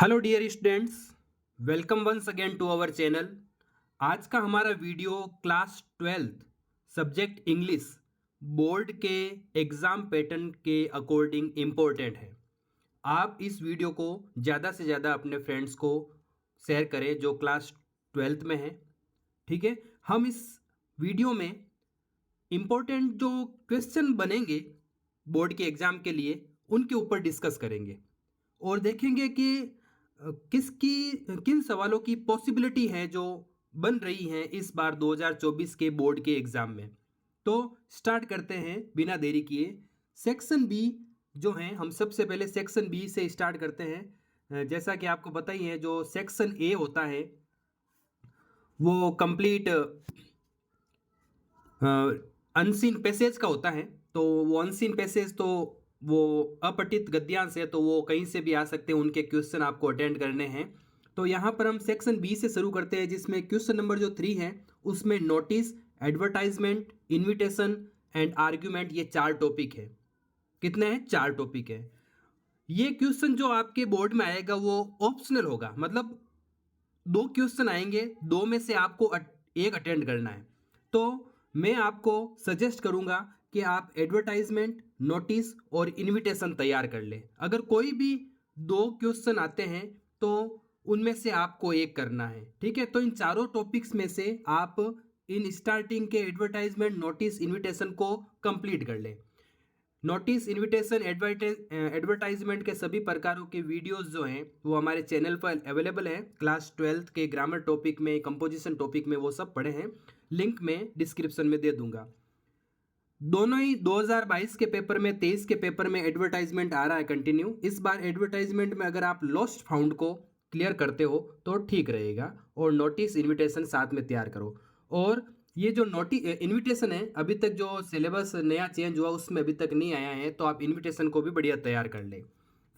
Hello dear students, welcome once again to our channel. आज का हमारा video class 12th subject English board के exam pattern के according important है। आप इस वीडियो को ज़्यादा से ज़्यादा अपने फ्रेंड्स को शेयर करें जो क्लास 12th में हैं। ठीक है, हम इस वीडियो में इम्पोर्टेंट जो क्वेश्चन बनेंगे बोर्ड के एग्ज़ाम के लिए उनके ऊपर डिस्कस करेंगे और देखेंगे कि किन सवालों की पॉसिबिलिटी है जो बन रही हैं इस बार 2024 के बोर्ड के एग्ज़ाम में। तो स्टार्ट करते हैं बिना देरी किए। सेक्शन बी जो है, हम सबसे पहले सेक्शन बी से स्टार्ट करते हैं। जैसा कि आपको पता ही है, जो सेक्शन ए होता है वो कंप्लीट अनसीन पैसेज का होता है। तो वो अनसीन पैसेज तो वो अपठित गद्यांश है, तो वो कहीं से भी आ सकते हैं, उनके क्वेश्चन आपको अटेंड करने हैं। तो यहाँ पर हम सेक्शन बी से शुरू करते हैं, जिसमें क्वेश्चन नंबर जो 3 है उसमें notice, advertisement, invitation and argument, ये 4 टॉपिक है। कितने हैं? 4 टॉपिक है। ये क्वेश्चन जो आपके बोर्ड में आएगा वो ऑप्शनल होगा, मतलब 2 क्वेश्चन आएंगे, 2 में से आपको एक अटेंड करना है। तो मैं आपको सजेस्ट करूंगा कि आप एडवर्टाइजमेंट, नोटिस और इनविटेशन तैयार कर लें। अगर कोई भी 2 क्वेश्चन आते हैं तो उनमें से आपको एक करना है। ठीक है, तो इन चारों टॉपिक्स में से आप इन स्टार्टिंग के एडवर्टाइजमेंट, नोटिस, इनविटेशन को कंप्लीट कर लें। नोटिस, इनविटेशन, एडवर्टाइजमेंट के सभी प्रकारों के वीडियोस जो हैं वो हमारे चैनल पर अवेलेबल हैं। क्लास 12th के ग्रामर टॉपिक में, कंपोजिशन टॉपिक में वो सब पढ़े हैं। लिंक मैं डिस्क्रिप्शन में दे दूंगा। दोनों ही 2022 के पेपर में, 23 के पेपर में एडवर्टाइजमेंट आ रहा है कंटिन्यू। इस बार एडवर्टाइजमेंट में अगर आप लॉस्ट फाउंड को क्लियर करते हो तो ठीक रहेगा, और नोटिस, इनविटेशन साथ में तैयार करो। और ये जो इनविटेशन है, अभी तक जो सिलेबस नया चेंज हुआ उसमें अभी तक नहीं आया है, तो आप इनविटेशन को भी बढ़िया तैयार कर लें।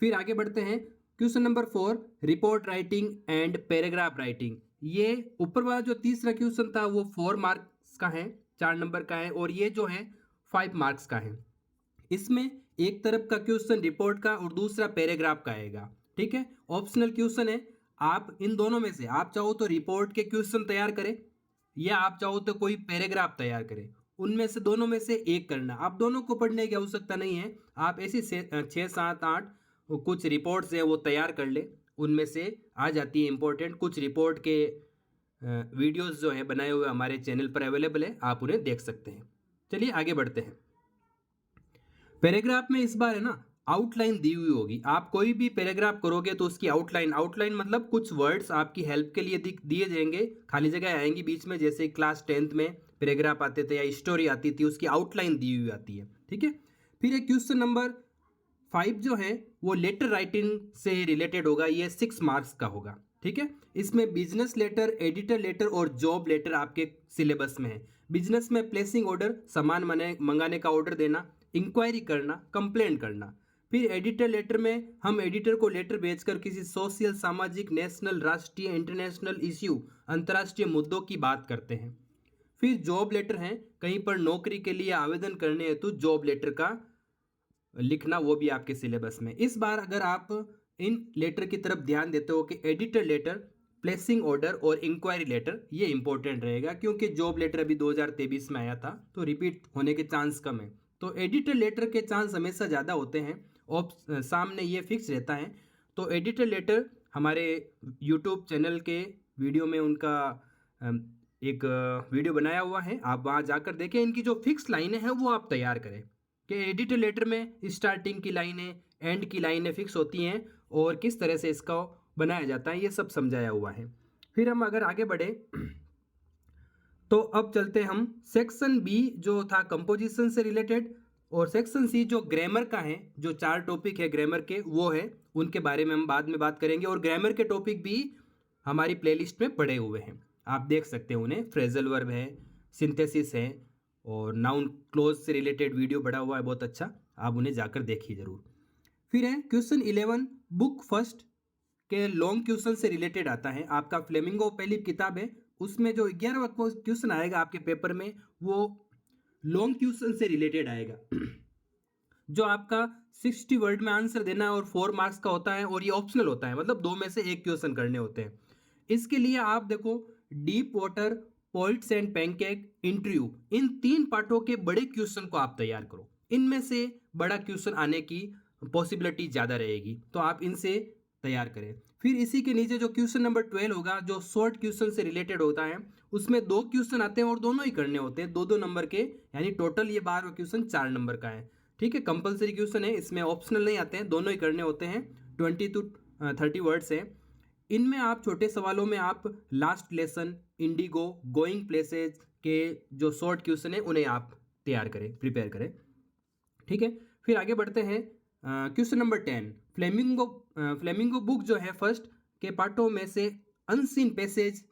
फिर आगे बढ़ते हैं। Question number 4, report writing and paragraph writing. ये ऊपर वाला जो तीसरा क्वेश्चन था वो 4 मार्क्स का है, 4 नंबर का है, और ये जो है 5 मार्क्स का है। इसमें एक तरफ का क्वेश्चन रिपोर्ट का और दूसरा पैराग्राफ का आएगा। ठीक है, ऑप्शनल क्वेश्चन है। आप इन दोनों में से आप चाहो तो रिपोर्ट के क्वेश्चन तैयार करें, या आप चाहो तो कोई पैराग्राफ तैयार करें। उनमें से, दोनों में से एक करना। आप दोनों को पढ़ने की आवश्यकता नहीं है। आप ऐसी 6, 7, 8 कुछ रिपोर्ट्स हैं वो तैयार कर ले। उनमें से आ जाती है इंपॉर्टेंट। कुछ रिपोर्ट के वीडियोस जो हैं बनाए हुए हमारे चैनल पर अवेलेबल है, आप उन्हें देख सकते हैं। चलिए आगे बढ़ते हैं। पैराग्राफ में इस बार है ना, आउटलाइन दी हुई होगी। आप कोई भी पैराग्राफ करोगे तो उसकी आउटलाइन मतलब कुछ वर्ड्स आपकी हेल्प के लिए दिए जाएंगे, खाली जगह आएंगी बीच में, जैसे क्लास 10th में पैराग्राफ आते थे या स्टोरी आती थी, उसकी आउटलाइन दी हुई आती है। ठीक है, फिर एक क्वेश्चन नंबर 5 जो है वो लेटर राइटिंग से रिलेटेड होगा। ये 6 मार्क्स का होगा। ठीक है, इसमें बिजनेस लेटर, एडिटर लेटर और जॉब लेटर आपके सिलेबस में है। बिजनेस में प्लेसिंग ऑर्डर, सामान मंगाने का ऑर्डर देना, इंक्वायरी करना, कंप्लेंट करना। फिर एडिटर लेटर में हम एडिटर को लेटर भेजकर किसी सोशल, सामाजिक, नेशनल, राष्ट्रीय, इंटरनेशनल इश्यू, अंतर्राष्ट्रीय मुद्दों की बात करते हैं। फिर जॉब लेटर है, कहीं पर नौकरी के लिए आवेदन करने हेतु जॉब लेटर का लिखना, वो भी आपके सिलेबस में। इस बार अगर आप इन लेटर की तरफ ध्यान देते हो कि एडिटर लेटर, प्लेसिंग ऑर्डर और इंक्वायरी लेटर, ये इंपॉर्टेंट रहेगा, क्योंकि जॉब लेटर अभी 2023 में आया था तो रिपीट होने के चांस कम है। तो एडिटर लेटर के चांस हमेशा ज़्यादा होते हैं, सामने ये फिक्स रहता है। तो एडिटर लेटर हमारे यूट्यूब चैनल के वीडियो में उनका एक वीडियो बनाया हुआ है, आप वहाँ जाकर देखें। इनकी जो फिक्स लाइनें हैं वो आप तैयार करें कि एडिटर लेटर में स्टार्टिंग की लाइनें, एंड की लाइनें फिक्स होती हैं और किस तरह से इसका बनाया जाता है, ये सब समझाया हुआ है। फिर हम अगर आगे बढ़े तो अब चलते हैं हम सेक्शन बी जो था कंपोजिशन से रिलेटेड, और सेक्शन सी जो ग्रामर का है, जो 4 टॉपिक है ग्रामर के वो है, उनके बारे में हम बाद में बात करेंगे। और ग्रामर के टॉपिक भी हमारी प्लेलिस्ट में पड़े हुए हैं, आप देख सकते हैं उन्हें। फ्रेजल वर्ब है, सिंथेसिस है, और नाउन क्लोज से रिलेटेड वीडियो बड़ा हुआ है बहुत अच्छा, आप उन्हें जाकर देखिए ज़रूर। फिर है क्वेश्चन 11, बुक फर्स्ट के लॉन्ग क्वेश्चन से रिलेटेड आता है। आपका फ्लेमिंगो पहली किताब है, उसमें जो 11वां क्वेश्चन आएगा आपके पेपर में वो लॉन्ग क्वेश्चन से रिलेटेड आएगा। जो आपका 60 वर्ड में आंसर देना है और 4 मार्क्स का होता है, और ये ऑप्शनल होता है, मतलब दो में से एक क्वेश्चन करने होते हैं। इसके लिए आप देखो deep water, poets and pancake, interview, इन 3 पार्टों के बड़े क्वेश्चन को आप तैयार करो। इनमें से बड़ा क्वेश्चन आने की पॉसिबिलिटी ज़्यादा रहेगी, तो आप इनसे तैयार करें। फिर इसी के नीचे जो क्वेश्चन नंबर 12 होगा, जो शॉर्ट क्वेश्चन से रिलेटेड होता है, उसमें 2 क्वेश्चन आते हैं और दोनों ही करने होते हैं 2-2 नंबर के, यानी टोटल ये 12 क्वेश्चन 4 नंबर का है। ठीक है, कंपलसरी क्वेश्चन है, इसमें ऑप्शनल नहीं आते हैं, दोनों ही करने होते हैं। 20 to 30 वर्ड्स है। इनमें आप छोटे सवालों में आप last lesson, Indigo, going places के जो शॉर्ट क्वेश्चन है उन्हें आप तैयार करें, प्रिपेयर करें। ठीक है, फिर आगे बढ़ते हैं। क्वेश्चन नंबर 10, फ्लेमिंगो बुक जो है फर्स्ट के पार्टों में से अनसीन पैसेज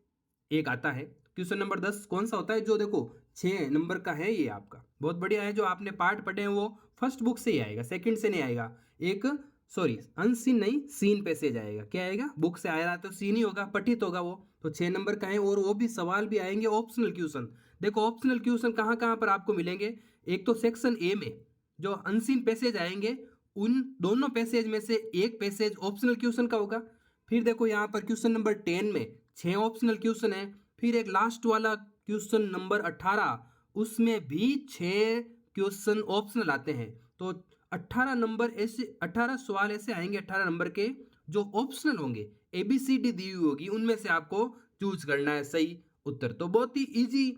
एक आता है। क्वेश्चन नंबर 10 कौन सा होता है, जो देखो 6 नंबर का है, ये आपका बहुत बढ़िया है। जो आपने पार्ट पढ़े हैं वो फर्स्ट बुक से ही आएगा, सेकंड से नहीं आएगा। एक सॉरी, अनसीन नहीं, सीन पैसेज आएगा। क्या आएगा, बुक से आया तो सीन ही होगा, पठित होगा वो, तो 6 नंबर का है। और वो भी सवाल भी आएंगे ऑप्शनल क्वेश्चन। देखो ऑप्शनल क्वेश्चन कहाँ कहाँ पर आपको मिलेंगे, एक तो सेक्शन ए में जो अनसीन पैसेज आएंगे, उन दोनों पैसेज में से एक पैसेज ऑप्शनल क्वेश्चन का होगा। फिर देखो यहाँ पर क्वेश्चन नंबर 10 में 6 ऑप्शनल क्वेश्चन है। फिर एक लास्ट वाला क्वेश्चन नंबर 18, उसमें भी 6 क्वेश्चन ऑप्शनल आते हैं। तो 18 नंबर ऐसे, 18 सवाल ऐसे आएंगे 18 नंबर के, जो ऑप्शनल होंगे। ABCD दी हुई होगी, उनमें से आपको चूज करना है सही उत्तर। तो बहुत ही इजी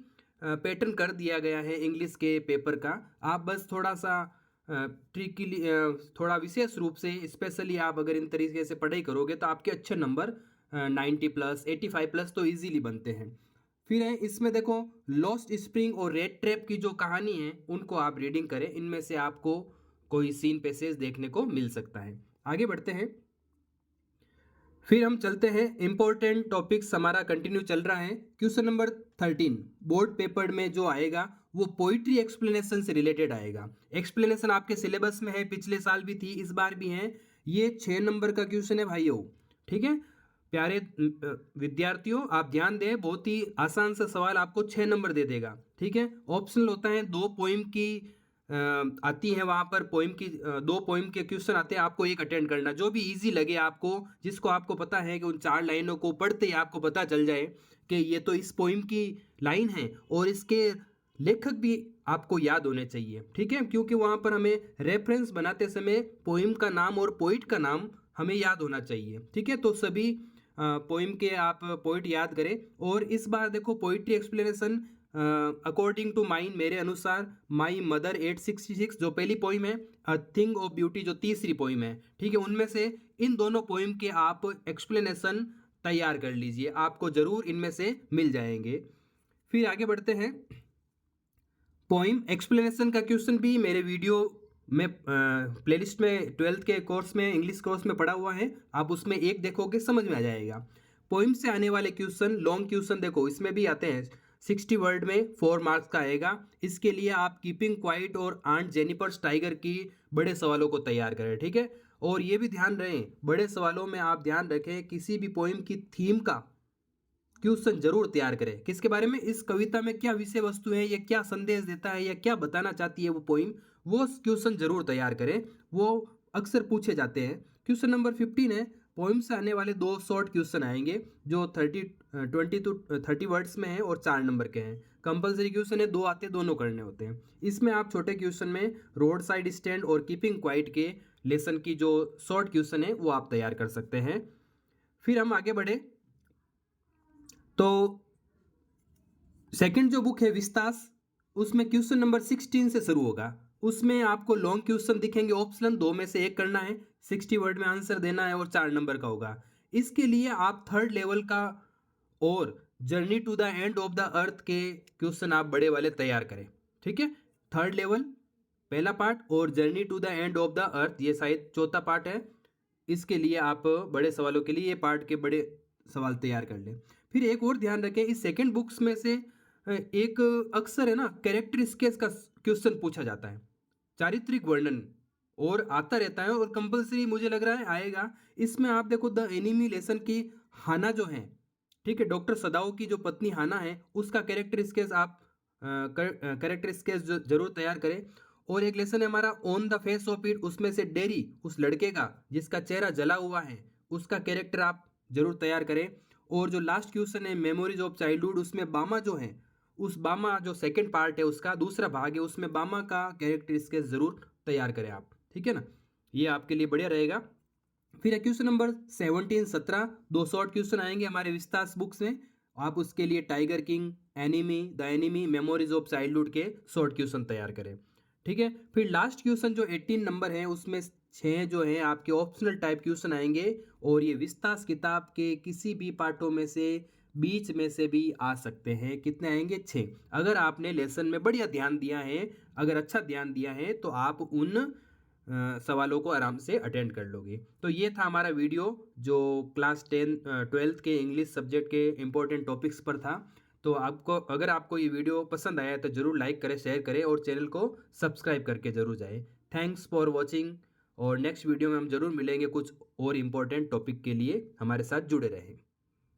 पैटर्न कर दिया गया है इंग्लिश के पेपर का। आप बस थोड़ा सा ट्रिकली, थोड़ा विशेष रूप से स्पेशली आप अगर इन तरीके से पढ़ाई करोगे तो आपके अच्छे नंबर 90+, 85+ तो इजीली बनते हैं। फिर है इसमें देखो लॉस्ट स्प्रिंग और रेड ट्रैप की जो कहानी है उनको आप रीडिंग करें, इनमें से आपको कोई सीन पैसेज देखने को मिल सकता है। आगे बढ़ते हैं, फिर हम चलते हैं, इंपॉर्टेंट टॉपिक्स हमारा कंटिन्यू चल रहा है। क्वेश्चन नंबर 13 बोर्ड पेपर में जो आएगा वो पोइट्री एक्सप्लेनेशन से रिलेटेड आएगा। एक्सप्लेनेशन आपके सिलेबस में है, पिछले साल भी थी, इस बार भी है। ये 6 नंबर का क्वेश्चन है भाइयों। ठीक है, प्यारे विद्यार्थियों आप ध्यान दें, बहुत ही आसान सा सवाल आपको 6 नंबर दे देगा। ठीक है, ऑप्शनल होता है, 2 पोइम की आती है वहाँ पर, पोइम की 2 पोइम के क्वेश्चन आते हैं, आपको एक अटेंड करना, जो भी इजी लगे आपको, जिसको आपको पता है कि उन 4 लाइनों को पढ़ते ही आपको पता चल जाए कि ये तो इस पोइम की लाइन है और इसके लेखक भी आपको याद होने चाहिए। ठीक है, क्योंकि वहाँ पर हमें रेफरेंस बनाते समय पोइम का नाम और पोइट का नाम हमें याद होना चाहिए। ठीक है, तो सभी पोइम के आप पोइट याद करें। और इस बार देखो poetry explanation according to mine, मेरे अनुसार, माई मदर 866 जो पहली पोइम है, अ थिंग ऑफ ब्यूटी जो तीसरी पोइम है। ठीक है, उनमें से इन दोनों पोइम के आप एक्सप्लेनेशन तैयार कर लीजिए, आपको जरूर इनमें से मिल जाएंगे। फिर आगे बढ़ते हैं, पोइम एक्सप्लेनेशन का क्वेश्चन भी मेरे वीडियो में प्लेलिस्ट में 12th के कोर्स में, इंग्लिश कोर्स में पढ़ा हुआ है, आप उसमें एक देखोगे समझ में आ जाएगा। पोइम से आने वाले क्वेश्चन, लॉन्ग क्वेश्चन देखो इसमें भी आते हैं, 60 वर्ड में 4 मार्क्स का आएगा। इसके लिए आप कीपिंग क्वाइट और आंट जेनिफर्स टाइगर की बड़े सवालों को तैयार करें। ठीक है, और ये भी ध्यान रहे, बड़े सवालों में आप ध्यान रखें किसी भी पोइम की थीम का क्वेश्चन जरूर तैयार करें। किसके बारे में, इस कविता में क्या विषय वस्तु है, या क्या संदेश देता है, या क्या बताना चाहती है वो पोइम, वो क्वेश्चन जरूर तैयार करें, वो अक्सर पूछे जाते हैं। क्वेश्चन नंबर 15 है, पोइम से आने वाले 2 शॉर्ट क्वेश्चन आएंगे जो 20 to 30 वर्ड्स में है और 4 नंबर के हैं। कंपलसरी क्वेश्चन है, 2 आते हैं, दोनों करने होते हैं। इसमें आप छोटे क्वेश्चन में रोड साइड स्टैंड और कीपिंग क्वाइट के लेसन की जो शॉर्ट क्वेश्चन है वो आप तैयार कर सकते हैं। फिर हम आगे बढ़े तो सेकंड जो बुक है विस्तास, उसमें क्वेश्चन नंबर 16 से शुरू होगा। उसमें आपको लॉन्ग क्वेश्चन दिखेंगे ऑप्शनल, 2 में से एक करना है, 60 वर्ड में आंसर देना है और 4 नंबर का होगा। इसके लिए आप 3rd लेवल का और journey to the end of the earth के क्वेश्चन आप बड़े वाले तैयार करें। ठीक है, 3rd लेवल पहला पार्ट और journey to the end of the earth ये शायद चौथा पार्ट है। इसके लिए आप बड़े सवालों के लिए ये पार्ट के बड़े सवाल तैयार कर लें। फिर एक और ध्यान रखें, इस सेकंड बुक्स में से एक अक्सर है ना कैरेक्टर स्केच का क्वेश्चन पूछा जाता है, चारित्रिक वर्णन, और आता रहता है और कंपलसरी मुझे लग रहा है आएगा। इसमें आप देखो द एनिमी लेसन की हाना जो है, ठीक है, डॉक्टर सदाओ की जो पत्नी हाना है, उसका कैरेक्टर स्केच आप जरूर तैयार करें। और एक लेसन है हमारा on the face of it, उसमें से डेरी, उस लड़के का जिसका चेहरा जला हुआ है, उसका कैरेक्टर आप जरूर तैयार करें। और जो लास्ट क्वेश्चन है मेमोरीज ऑफ चाइल्डहुड, उसमें बामा जो है, उस बामा जो सेकंड पार्ट है उसका दूसरा भाग है, उसमें बामा का कैरेक्टर इसके ज़रूर तैयार करें आप, ठीक है ना। ये आपके लिए बढ़िया रहेगा। फिर क्वेश्चन नंबर 17, 17 दो शॉर्ट क्वेश्चन आएंगे हमारे विस्तास बुक्स में। आप उसके लिए tiger king, enemy, the enemy, memories of childhood के शॉर्ट क्वेश्चन तैयार करें, ठीक है। फिर लास्ट क्वेश्चन जो 18 नंबर है, उसमें 6 जो है आपके ऑप्शनल टाइप क्वेश्चन आएंगे, और ये विस्तास किताब के किसी भी पार्टों में से बीच में से भी आ सकते हैं। कितने आएंगे? 6। अगर आपने लेसन में बढ़िया ध्यान दिया है, अगर अच्छा ध्यान दिया है, तो आप उन सवालों को आराम से अटेंड कर लोगे। तो ये था हमारा वीडियो जो क्लास 10 12th के इंग्लिश सब्जेक्ट के इम्पोर्टेंट टॉपिक्स पर था। तो आपको, अगर आपको ये वीडियो पसंद आया तो ज़रूर लाइक करें, शेयर करें और चैनल को सब्सक्राइब करके ज़रूर जाएं। थैंक्स फॉर वॉचिंग, और नेक्स्ट वीडियो में हम ज़रूर मिलेंगे कुछ और इम्पोर्टेंट टॉपिक के लिए। हमारे साथ जुड़े रहें।